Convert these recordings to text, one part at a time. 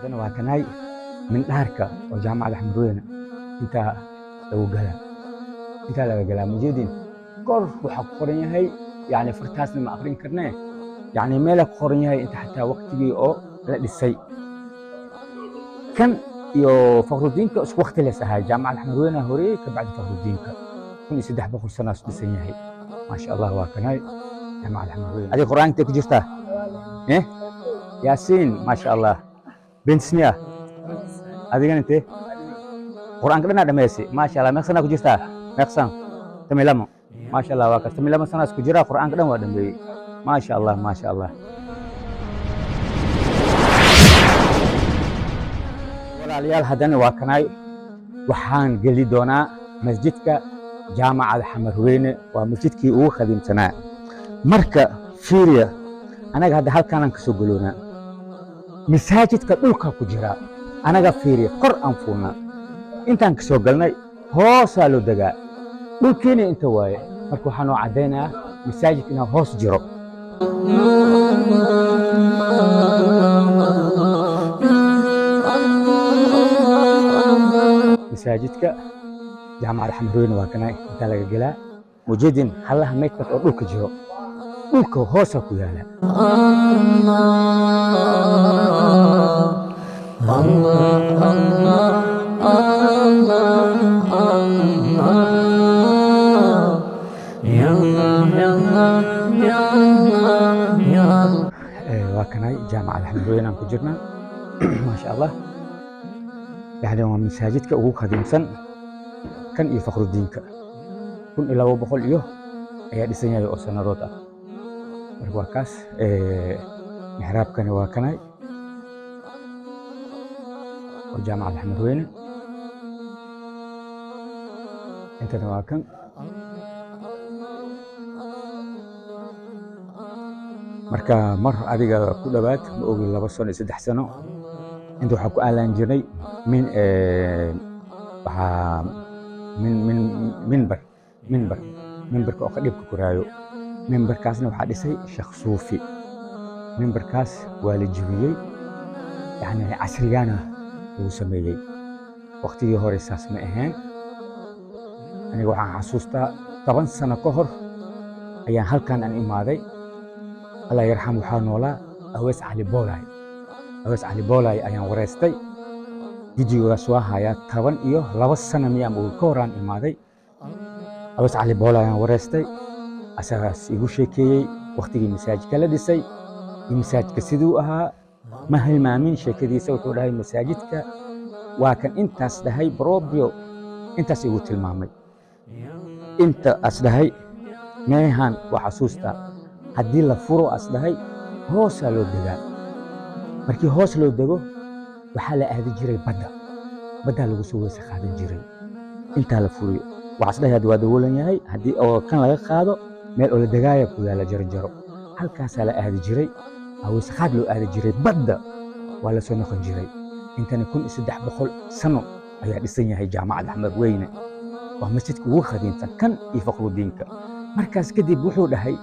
haddana waa kanay min dhaarka oo jaamacada xamrooyina intaa laga galaa mujeedin kor waxaa ku qoran yahay yani fartaasna ma aqrin karnee yani meela ku qoran yahay inta xataa waqtigii oo la dhisay kan iyo fakhrudiinka isku waqti lees ahaa jaamacada xamrooyina hore ka bacdi fakhrudiinka 1300 sano is dhisan yahay maasha allah waa kanay jaamacada xamrooyina adiga quraanka ku jirtaa yaasiin maasha allah bentsnia adigana intee quraanka dhanaa dhameysay maasha allah meeqsana ku jirtaa meeqsan tamilamo maasha allah waa kas tamilamo sana isku jira quraanka dhan waa dhameeyey maasha allah maasha allah walaalayaal haddana waa kanay waxaan geli doonaa masjidka jaamacada xamarweyne waa masjidkii ugu khadiimsanaa marka fiiriya anaga hadda halkaanaan ka soo galoonaa masaajidka dhulka ku jira anaga fiiriya kor aan fuulnaa intaan ka soo galnay hoosaa loo degaa dhulkiina inta waaye marka waxaa noo caddaynayaa masaajidka inaa hoos jiro masaajidka jaamacada xamrooyne waa kanay intaa laga gelaa mujeedin hallaha maydkas oo dhulka jiro dhulka hoosaa ku yaala waa kanay jaamacada xamrooyine aan ku jirnaa maasha allah يعني مساجدك ugu khadiimsan kan iyo fakhrudiinka 1200 iyo ayaa dhisan yahay oo sanadood ah marka waa kaas mixraabkani waa kanay oo jaamacada xamrooyine intana waa kan marka mar adiga ku dhawaad ma ogi 2 sano iyo 3 sano inta waxaa ku aalaan jirnay mimbarka oo qadhibka koraayo mimbarkaasna waxaa dhisay sheekh suufi mimbarkaas waa la jibiyey yani casrigaana lagu sameeyey waqtigii hore saas ma ahayn aniga waxaan xasuustaa 10 sano ka hor ayaan halkan aan imaaday allah yarxam waxaa noolaa awees cali boolay ayaan wareystay videogaas waa hayaa 12 sano miyaan uu ka horaan imaaday awees cali boolay ayaan wareystay asagaas igu sheekeeyey waqtigii masaajidka la dhisay iyo masaajidka siduu ahaa ma hilmaamin sheekadiisa wuxuu dhahay masaajidka waa kan intaas dhahay brobio intaas igu tilmaamay inta as dhahay meehan waa xasuusta haddii la furo as dhahay hoosaa loo degaa markii hoos loo dego waxaa la aadi jiray baddaa lagu soo weyse qaadan jiray intaa la furiyo waxaas dhahay hadda waa dawoolan yahay haddii oo kan laga qaado meel oo la degaaya ku yaala jarjaro halkaasaa la aadi jiray weyse qaad loo aadi jiray badda waa la soo noqon jiray intana 1300 sano ayaa dhisan yahay jaamacada xamrooyne waa masjidka ugu khadiimsan kan iyo fakhrudiinka markaas kadib wuxuu dhahay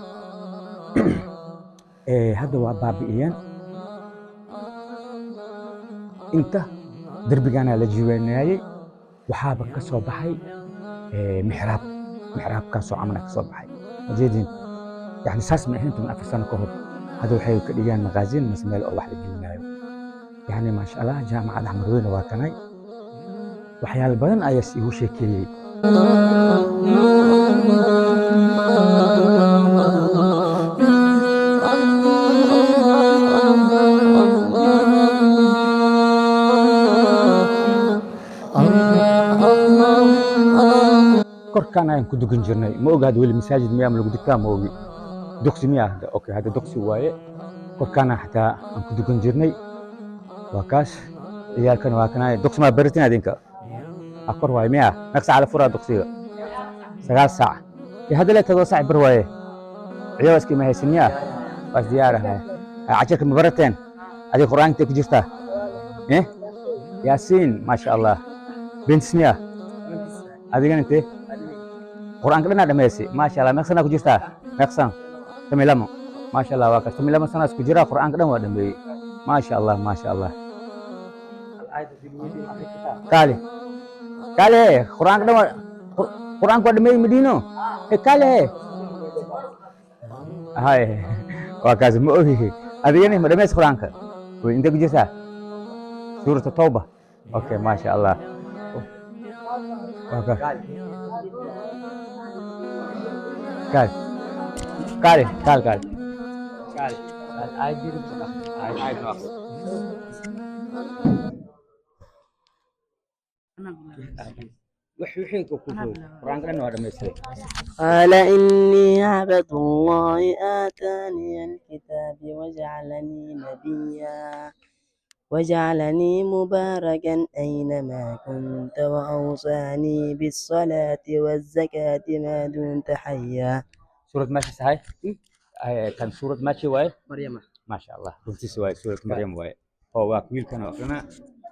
hadda waa baabi'iyeen inta derbigaana la jiweenayay waxaaba ka soo baxay mixraabkaasoo camana ka soo baxay majeedin yani saas ma ahayn 14 sano ka hor hadda waxay ka dhigaan maqaasin mas meel oo wax la gelinayo yani maasha allah jaamacada xamrooyne waa kanay waxyaalo badan ayaa igu sheekeeyey korkaan ayaan ku dukan jirnay ma ogaad weli masaajid miyaa ma lagu dugtaa ma ogi duqsi miyaa hadda okay hadda duqsi waaye korkaana xataa aan ku dukan jirnay waa kaas ciyaalkan waa kanay duqsi ma baritin adinka akor waaye miyaa meeq saac la furaa duqsiga 9 saac hadda la 7 saac bar waaye ciyaalkii ma haysan miyaa waas diyaarahay عشرك مبرتين هذه قرآن تكجفته إيه ياسين ما شاء الله بنت سنية هذه كانت إيه قرآن كلنا ada ميسي ما شاء الله مكسنا كجفته مكسن تميلام ما شاء الله واكس تميلام سنة كجرا قرآن كلنا ada مي ما شاء الله كالي كالي قرآن كده قرآن كده مدينو كالي هاي وكاز مؤهي هذا يعني مدمس قرآنك وانت بجسا سورة التوبة اوكي ما شاء الله اوكي كال كالي كال كال كال آي دي آي وحي قرآن كده نوع دمس قال إني عبد الله آتاني الكتاب وجعلني مباركا أينما كنت وأوصاني بالصلاة والزكاة ما دمت حيا. سورة ماشي صحيح؟ كان سورة ماشي واي مريم ما شاء الله قلت سواي سورة مريم واي هو واكويل كانوا أخنا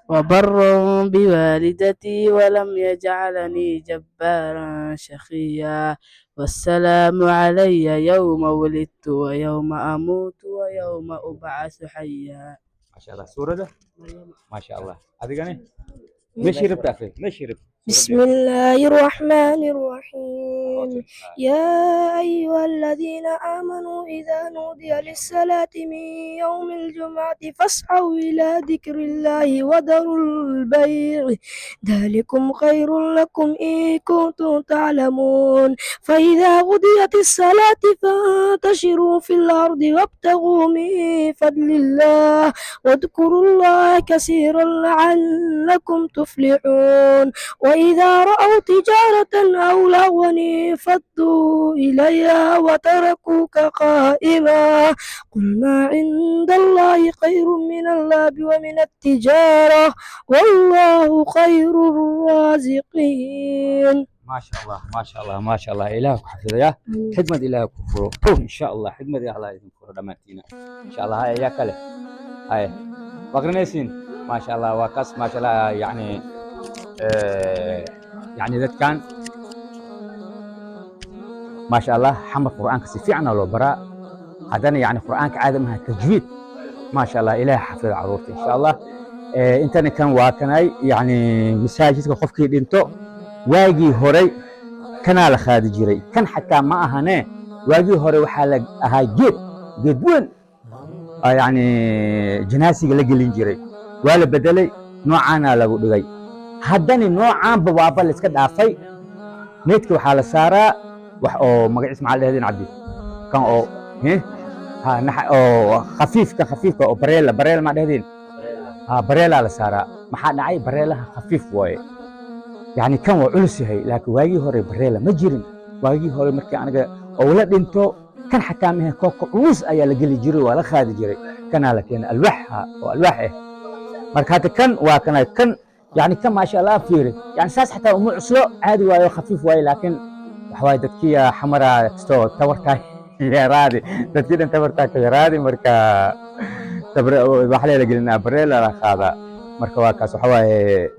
وبر بوالدتي ولم يجعلني جبارا شقيا والسلام علي يوم ولدت ويوم أموت ويوم أبعث حيا. ما شاء الله سورة ده ما شاء الله هذه كان ماشي ربط أخي ماشي ربط بسم الله الرحمن الرحيم يا أيها الذين آمنوا إذا نودي للصلاة من يوم الجمعة فاسعوا إلى ذكر الله وذروا البيع ذلكم خير لكم إن كنتم تعلمون فإذا قضيت الصلاة فانتشروا في الأرض وابتغوا من فضل الله واذكروا الله كثيرا لعلكم تفلحون وإذا رأوا تجارة أو لهوا انفضوا إليها وتركوك قائما قل ما عند الله خير من اللهو ومن التجارة والله خير الرازقين. ما شاء الله ما شاء الله ما شاء الله إلهك حفظ يا خدمة إلهك كفر إن شاء الله خدمة الله يكفر دمتينا إن شاء الله هاي يا كله هاي وقرنيسين ما شاء الله وقص ما شاء الله يعني ذات كان ما شاء الله حمد قرآنك سفيعنا لو براء هذا يعني قرآنك عادمها تجويد ما شاء الله إله حفظ عروتي إن شاء الله أنت كان واكناي يعني مساجدك خفك دينتو واجي هوري كان على خاد جري كان حتى ما أهناه واجي هوري وحال أهاي جيد وين يعني جناسي لقلين جري ولا بدلي نوعانا لو دغاي haddana noocaan bawaaba la iska dhaafay needka waxaa la saaraa wax oo magaciis maxaa la dhahdeen cabdi kan oo oo khafiifka oo bareela ma dhahdeen bareela la saaraa maxaa dhacay bareelaha khafiif waaye yani kan waa culus yahay laakiin waagii hore bareela ma jirin waagii hore markii aniga oo la dhinto kan xataa mehe kooko culus ayaa la geli jiray waa la qaadi jiray kanaa la keenay alwaax marka hadda kan waa kan يعني كم ما شاء الله فيري يعني ساس حتى أمور عسلو عادي وايو خفيف واي لكن وحواي دتكيا حمرا تستو تورتاي يا رادي دتكيا تورتاي يا رادي مركا تبر بحلي لقلنا بريلا هذا مركا واكاس وحواي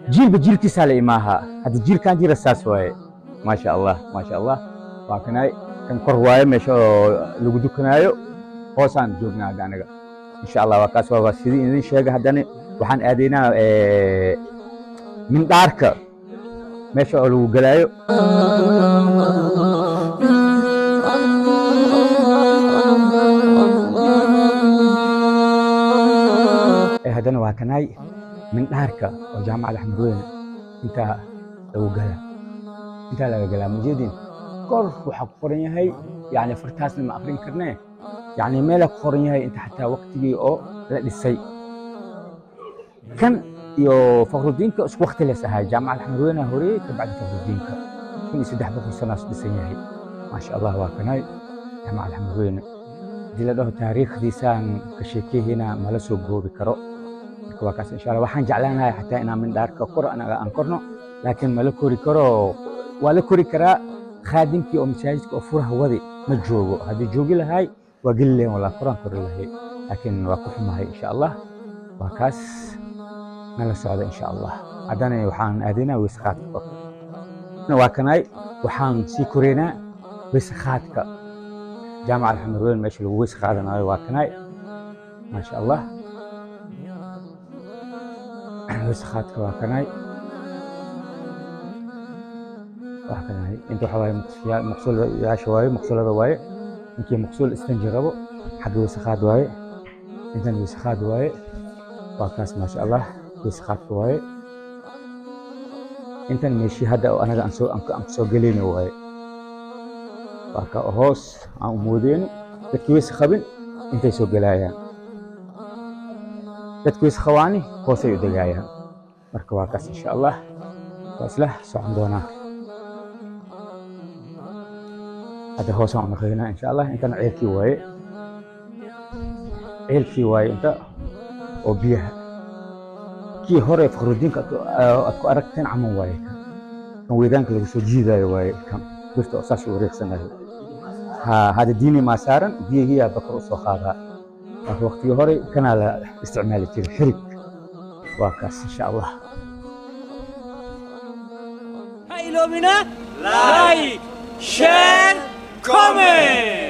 جيل بجيل تسالي معها هذا الجيل كان جيل الساس واي ما شاء الله ما شاء الله واكناي كان كرواي مشو لوجدو كنايو هوسان جوجنا دانغا إن شاء الله واكاس واسيدي إن شيء هداني waxaan aadaynaa mindhaarka meesha oo lagu galaayo haddana waa kanaay mindhaarka oo jaamacada xamrooyina intaa laga galaa majeedin kor waxaa ku qoran yahay yani fartaasna ma aqrin karnee yani meela ku qoran yahay inta xataa waqtigii oo la dhisay كان يو فخر الدين كأس وقت لسه جامعة الحمروينة هوري تبع فخر الدين كن يسدح بخر سنة بسنية ما شاء الله وكناي جامعة الحمروينة دي له تاريخ دي سان كشيكي هنا ملسو جو بكرو كواكاس إن شاء الله وحن جعلنا حتى أنا من دار كقرأ أنا أنكرنا لكن ملكوري كرو ولكوري كرا خادم كي أو مساجد كأفورها وذي مجوجو هذه جوجي لهاي وقل ولا قرآن كر لهاي لكن وقفنا هاي إن شاء الله وكاس نلا سعودة إن شاء الله عدنا وحان أدينا ويسخاتك وكناي وحان سيكورينا ويسخاتك جامعة الحمروين ماشي ويسخاتنا وكناي ما شاء الله وسخاتك وكناي وكناي أنت حواي مقصول يا شواي مقصول هذا واي يمكن مقصول استنجربه حق وسخات واي أنت وسخات واي وكاس ما شاء الله وسخاتك واي أنت ماشي هذا وأنا أنسو قليني واي وكا هوس عمودين تكويس خبن أنت يسوق قلايا تكويس خواني هوس يدقايا مركب وكاس إن شاء الله وأصلح سعندونا هذا هو سوى مخينا إن شاء الله أنت عيلكي واي أنت وبيها كي هوري فخر أتكو أركتين عمو واي كان ويدانك اللي سو جيدا واي كان بفتو أساس وريق سنة هذا ديني ما سارن دي هي بكر أسوخاها وقت هوري كان على استعمال الحرك وكاس إن شاء الله هاي لو منا لايك شير كومنت